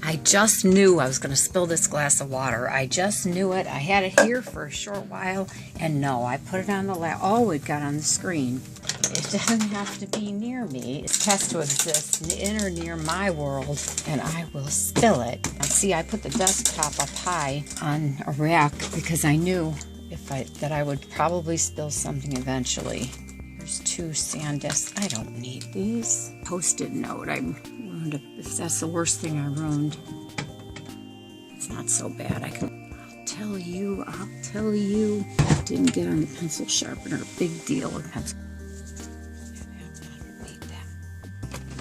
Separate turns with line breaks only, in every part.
I just knew I was going to spill this glass of water. I just knew it. I had it here for a short while, and no, I put it on the lap. Oh, it got on the screen. It doesn't have to be near me. It has to exist in or near my world, and I will spill it. Now, see, I put the desktop up high on a rack because I knew that I would probably spill something eventually. There's 2 SanDiscs. I don't need these. Post-it note. If that's the worst thing I ruined, it's not so bad. I'll tell you. Didn't get on the pencil sharpener. Big deal with pencil.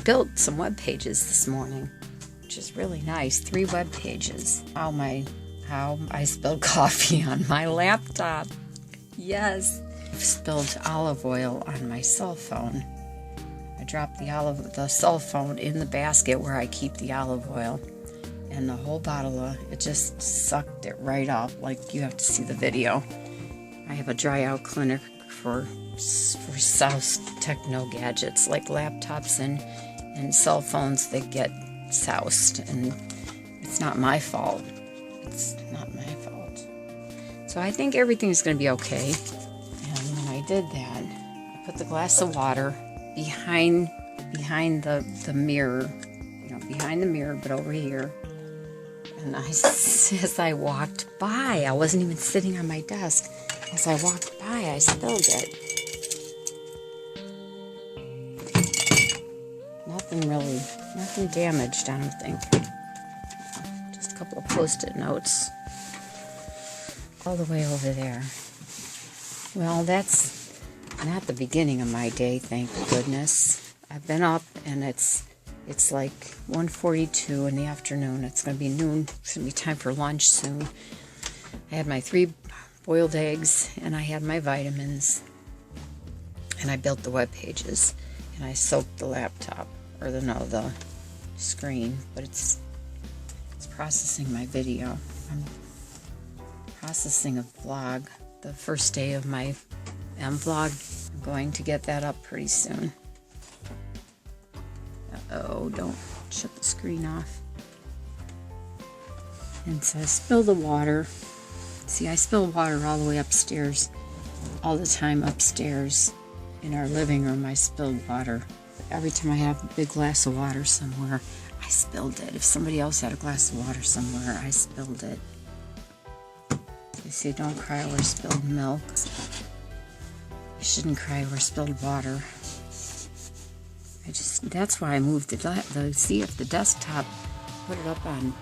Built some web pages this morning, which is really nice. 3 web pages. How I spilled coffee on my laptop. Yes. I've spilled olive oil on my cell phone. I dropped the cell phone in the basket where I keep the olive oil, and the whole bottle it just sucked it right off. Like, you have to see the video. I have a dry out clinic for soused techno gadgets like laptops and cell phones that get soused, and it's not my fault. It's not my fault. So I think everything's going to be okay. And when I did that, I put the glass of water behind the mirror, behind the mirror, but over here. And as I walked by, I wasn't even sitting on my desk. As I walked by, I spilled it. Nothing damaged, I don't think. Just a couple of Post-it notes all the way over there. Well, that's not the beginning of my day, thank goodness. I've been up, and it's like 1:42 in the afternoon. It's going to be noon. It's going to be time for lunch soon. I had my 3 boiled eggs, and I had my vitamins, and I built the web pages, and I soaked the laptop, the screen, but it's processing my video. I'm processing a vlog, the first day of my vlog. I'm going to get that up pretty soon. Uh-oh, don't shut the screen off. And so I spill the water. See, I spill water all the way upstairs. All the time upstairs in our living room, I spilled water. Every time I have a big glass of water somewhere, I spilled it. If somebody else had a glass of water somewhere, I spilled it. They say don't cry over spilled milk. You shouldn't cry over spilled water. That's why I moved the desktop, put it up on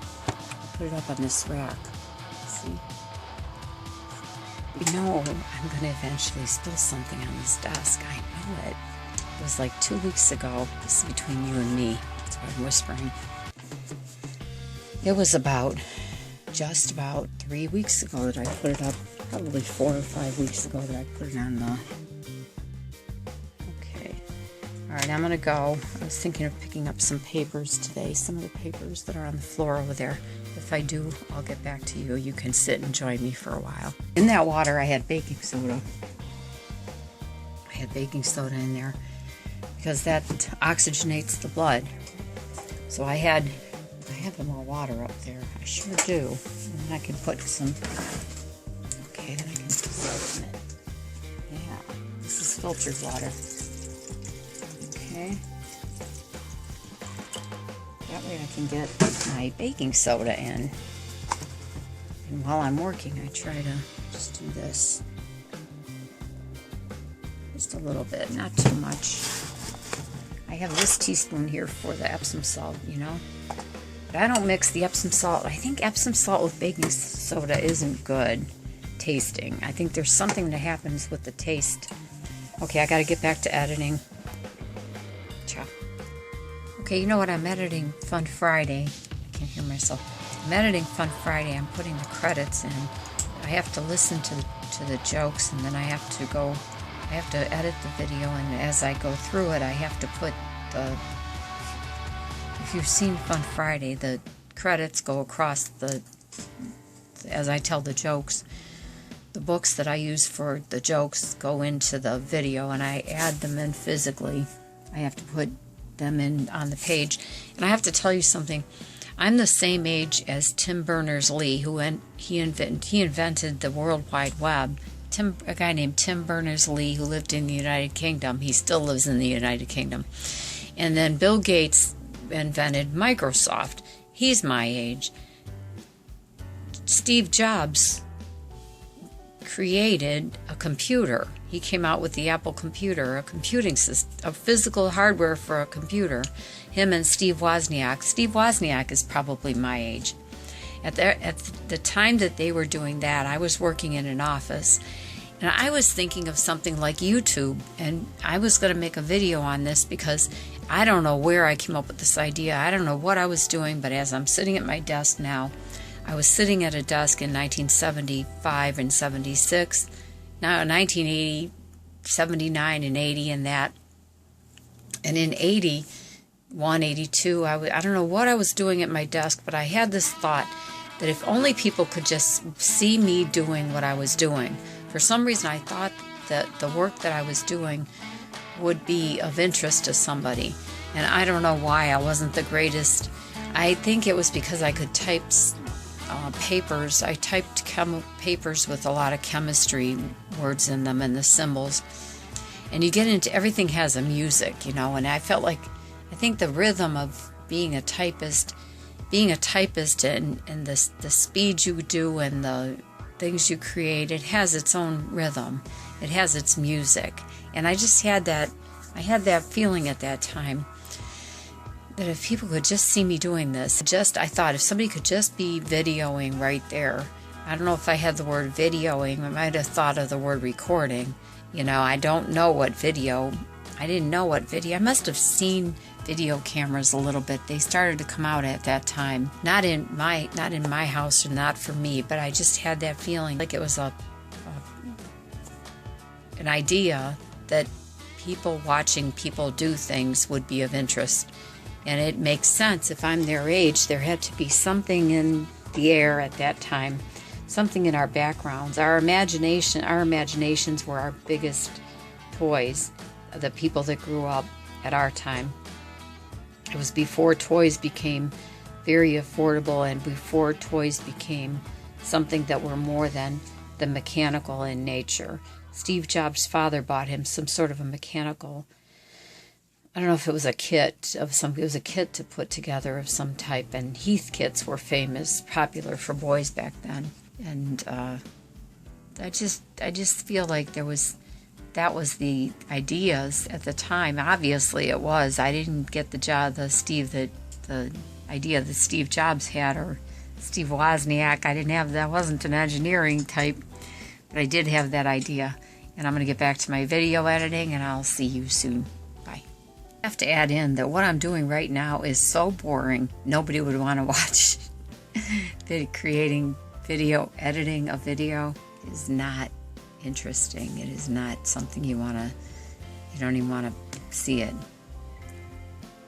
this rack. See? I'm going to eventually spill something on this desk. I know it. It was like 2 weeks ago. This is between you and me. That's why I'm whispering. It was just about 3 weeks ago that I put it up. Probably 4 or 5 weeks ago that I put it on the... Okay. Alright, I'm going to go. I was thinking of picking up some papers today. Some of the papers that are on the floor over there. If I do, I'll get back to you. You can sit and join me for a while. In that water, I had baking soda. I had baking soda in there because that oxygenates the blood. So I have more water up there. I sure do. And then I can put some... Okay, then I can put some in it. Yeah, this is filtered water. Okay. That way I can get my baking soda in. And while I'm working, I try to just do this. Just a little bit, not too much. I have this teaspoon here for the Epsom salt, But I don't mix the Epsom salt. I think Epsom salt with baking soda isn't good tasting. I think there's something that happens with the taste. Okay, I gotta get back to editing. Ciao. Okay, you know what? I'm editing Fun Friday. I can't hear myself. I'm editing Fun Friday. I'm putting the credits in. I have to listen to the jokes, and then I have to edit the video, and as I go through it, I have to put if you've seen Fun Friday, the credits go across as I tell the jokes. The books that I use for the jokes go into the video, and I add them in physically. I have to put them in on the page. And I have to tell you something. I'm the same age as Tim Berners-Lee, he invented the World Wide Web. A guy named Tim Berners-Lee, who lived in the United Kingdom. He still lives in the United Kingdom. And then Bill Gates invented Microsoft. He's my age. Steve Jobs created a computer. He came out with the Apple computer, a computing system, a physical hardware for a computer. Him and Steve Wozniak. Steve Wozniak is probably my age. At the time that they were doing that, I was working in an office, and I was thinking of something like YouTube, and I was going to make a video on this because I don't know where I came up with this idea. I don't know what I was doing, but as I'm sitting at my desk now, I was sitting at a desk in 1975 and 76, now 1980, 79 and 80 and that, and in 81, 82, I don't know what I was doing at my desk, but I had this thought that if only people could just see me doing what I was doing. For some reason, I thought that the work that I was doing would be of interest to somebody. And I don't know why I wasn't the greatest. I think it was because I could type papers. I typed papers with a lot of chemistry words in them and the symbols. And you get into, everything has a music, you know, and I felt like, I think the rhythm of being a typist and the speed you do and the things you create, it has its own rhythm. It has its music. And I just had that, feeling at that time that if people could just see me doing this, I thought if somebody could just be videoing right there. I don't know if I had the word videoing. I might have thought of the word recording. You know, I don't know what video. I didn't know what video. I must have seen video cameras a little bit. They started to come out at that time. Not in my house or not for me, but I just had that feeling like it was an idea that people watching people do things would be of interest. And it makes sense. If I'm their age, there had to be something in the air at that time, something in our backgrounds. Our imaginations were our biggest toys, the people that grew up at our time. It was before toys became very affordable and before toys became something that were more than the mechanical in nature. Steve Jobs' father bought him some sort of a mechanical, I don't know if it was a kit of some, it was a kit to put together of some type, and Heath kits were famous, popular for boys back then. And I just feel like that was the ideas at the time. Obviously it was. I didn't get the idea that Steve Jobs had, or Steve Wozniak. I didn't have that. Wasn't an engineering type, but I did have that idea. And I'm going to get back to my video editing, and I'll see you soon. Bye. I have to add in that what I'm doing right now is so boring. Nobody would want to watch. Creating video, editing a video is not interesting. It is not something you don't even want to see it.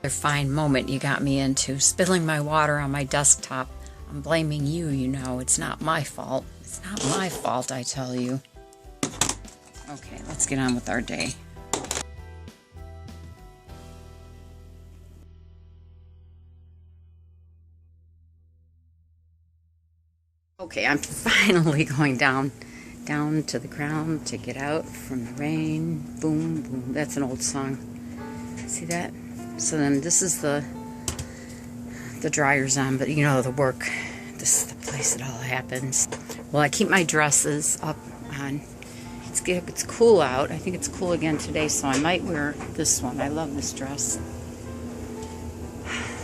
A fine moment you got me into, spilling my water on my desktop. I'm blaming you, you know. It's not my fault. It's not my fault, I tell you. Okay, let's get on with our day. Okay, I'm finally going down to the ground to get out from the rain. Boom, boom. That's an old song. See that? So then this is the dryer's on, but you know the work. This is the place it all happens. Well, I keep my dresses up on. It's cool out. I think it's cool again today, so I might wear this one. I love this dress.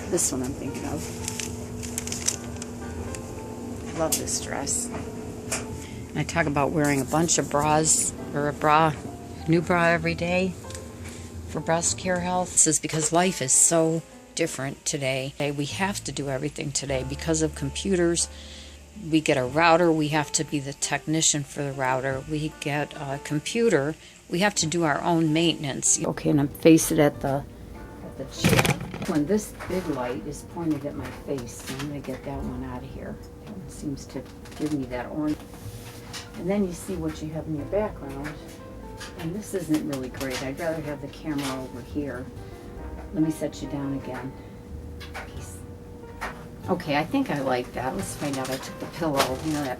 This one I'm thinking of. I love this dress. I talk about wearing a bunch of bras, or a new bra every day for breast care health. This is because life is so different today. We have to do everything today because of computers. We get a router, we have to be the technician for the router. We get a computer, we have to do our own maintenance. Okay, and I'm facing at the chair. When this big light is pointed at my face, so I'm going to get that one out of here. That one seems to give me that orange. And then you see what you have in your background. And this isn't really great. I'd rather have the camera over here. Let me set you down again. Okay, I think I like that. Let's find out. I took the pillow. You know, that